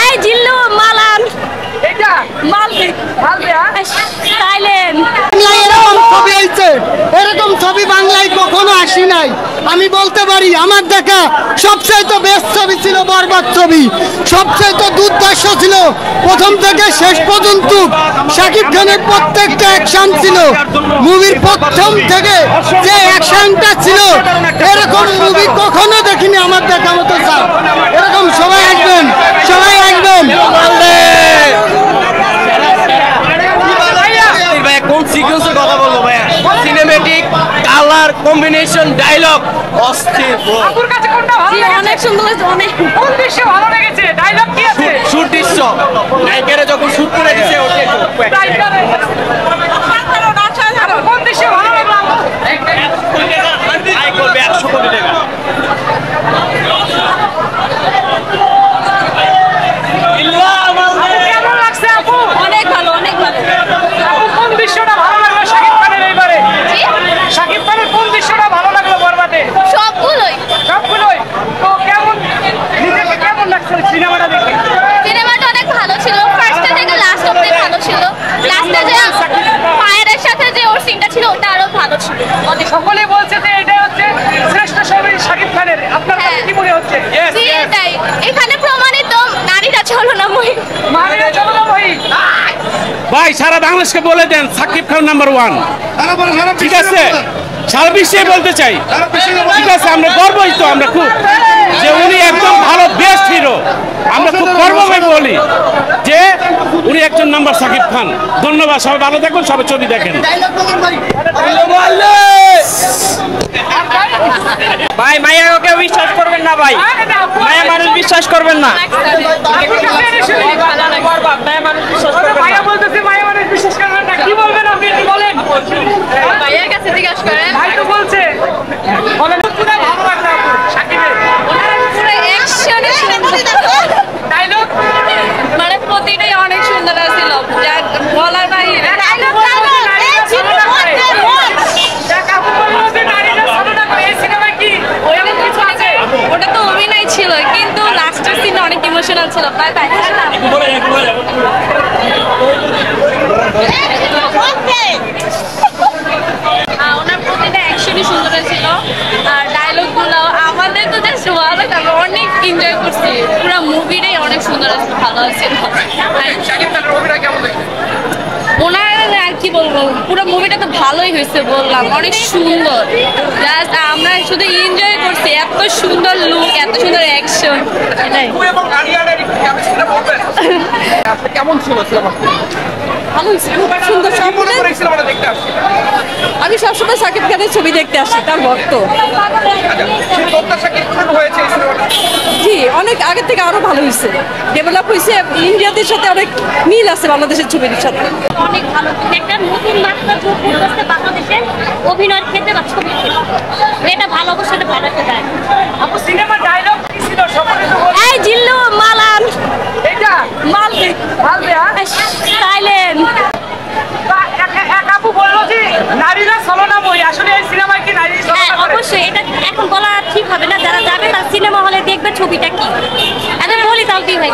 এই জিল্লু মালান এটা মালদি মালদে সাইলেন্ট এরকম ছবি আইছে, এরকম ছবি বাংলায় কখনো আসি নাই। আমি বলতে পারি আমার দেখা সবচাইতে বেস্ট ছবি ছিল বরবাদ ছবি। সবচাইতে দুর্দর্শ ছিল প্রথম থেকে শেষ পর্যন্ত। শাকিব খানের প্রত্যেকটা অ্যাকশন ছিল মুভির প্রথম থেকে যে অ্যাকশনটা ছিল, এরকম মুভি কখনো দেখিনি আমার দেখা মতো। স্যার এরকম সবাই আসবেন, সবাই আসবেন। কোন সিকোয়েন্সের কথা বলবো ভাইয়া? সিনেমেটিক কালার কম্বিনেশন ডায়লগ অস্থির ব্রো। আপুর কাছে কোনটা ভালো লেগেছে? অনেক সুন্দর লাগছে, অনেক কোন দৃশ্য ভালো লেগেছে? ডায়লগ কি আছে? শুট দৃশ্য নায়িকারা যখন শুট করে দিছে ওটা কোন দৃশ্য ভালো লাগলো? আই করবে 100 কোটি টাকা। কেমন লাগছে আপু? অনেক ভালো, অনেক ভালো। আপু কোন দৃশ্যটা ভালো লাগলো শাকিব খানের এইবারে? শাকিব খানের কোন দৃশ্যটা ভালো লাগলো বরবাদে? সবগুলোই সবগুলোই। তো কেমন নিজেকে কেমন লাগছে সিনেমাটা দেখে? সিনেমাটা অনেক ভালো ছিল, ফার্স্টে থেকে লাস্ট অবধি ভালো ছিল। লাস্টে যে ফায়ারের সাথে যে ওর সিনটা ছিল ওটা আরো ভালো ছিল। অনেক সকলেই বলছে যে এটা হচ্ছে শ্রেষ্ঠ ছবি শাকিব খানের। আপনার কাছে হ্যাঁ। কি মনে হচ্ছে? জি, এটাই এখানে প্রমাণিত নারীরা ছলনাময়ী। মানে চলো না ভাই। ভাই সারা বাংলাদেশকে বলে দেন সাকিব খান নাম্বার 1। ঠিক আছে, সারা বিশ্বে বলতে চাই। ঠিক আছে, আমরা গর্বই তো, আমরা খুব যে উনি একদম ভালো বেস্ট হিরো। আমরা খুব গর্বভাবে বলি যে উনি একজন নাম্বার সাকিব খান। ধন্যবাদ, সবাই ভালো থাকুন, সবাই ছবি দেখেন। ভাই মাইয়া কেউ বিশ্বাস করবেন না ভাই, মায়া মানুষ বিশ্বাস করবেন না। মায়া মানুষ বিশ্বাস করবেন না। মায়া বলতেছে মায়া মানে বিশ্বাস করবেন না। কি বলবেন আপনি একটু বলেন। ভাইয়ের কাছে জিজ্ঞাসা করেন। ভাই তো বলছে। বলেন পুরো ভালো লাগছে আপু শাকিবের। পুরো অ্যাকশনে ডায়লগ মানে প্রতিটাই অনেক সুন্দর ছিল, যা বলার বাইরে। ওটা তো অভিনয় ছিল, কিন্তু লাস্টের সিন অনেক ইমোশনাল ছিল। Bye bye. ওনার প্রতিটা অ্যাকশনই সুন্দর ছিল, আর ডায়লগগুলো আমাদের তো জাস্ট ভালো, আমরা অনেক এনজয় করছি। পুরো মুভিটাই অনেক সুন্দর আছে, ভালো ছিল। ওনার আর কি বলবো, পুরো মুভিটা তো ভালোই হয়েছে বললাম, অনেক সুন্দর। জাস্ট আমরা শুধু এনজয় করছি, এত সুন্দর লুক, এত সুন্দর অ্যাকশন। এটাই কেমন ছিল সিনেমা? ভালো হয়েছে, খুব সুন্দর। কি মনে করে সিনেমাটা দেখতে আসছে? আমি সবসময় সাকিব খানের ছবি দেখতে আসি, তার ভক্ত। সেই প্রত্যাশা কি পূরণ হয়েছে এই সিনেমাটা? জি, অনেক আগের থেকে আরো ভালো হয়েছে, ডেভেলপ হয়েছে। ইন্ডিয়াদের সাথে অনেক মিল আছে বাংলাদেশের ছবির সাথে। অনেক ভালো, একটা নতুন মাত্রা যোগ করতেছে বাংলাদেশে অভিনয়ের ক্ষেত্রে বা ছবির ক্ষেত্রে। এটা ভালো, অবশ্যই এটা ভালো একটা গান। আপু সিনেমার ডায়লগ কি ছিল? সকলে তো বলছে এই জিল্লু মালান এটা মালদি মালদে সাইলেন্ট। এক আপু বললো যে নারীরা ছলনাময়ী। আসলে এই সিনেমায় কি নারী হ্যাঁ, ছলনা করে? অবশ্যই এটা এখন বলা ঠিক হবে না। যারা যাবে তারা সিনেমা হলে দেখবে ছবিটা কি। আমি বলি তাও কি ভাই,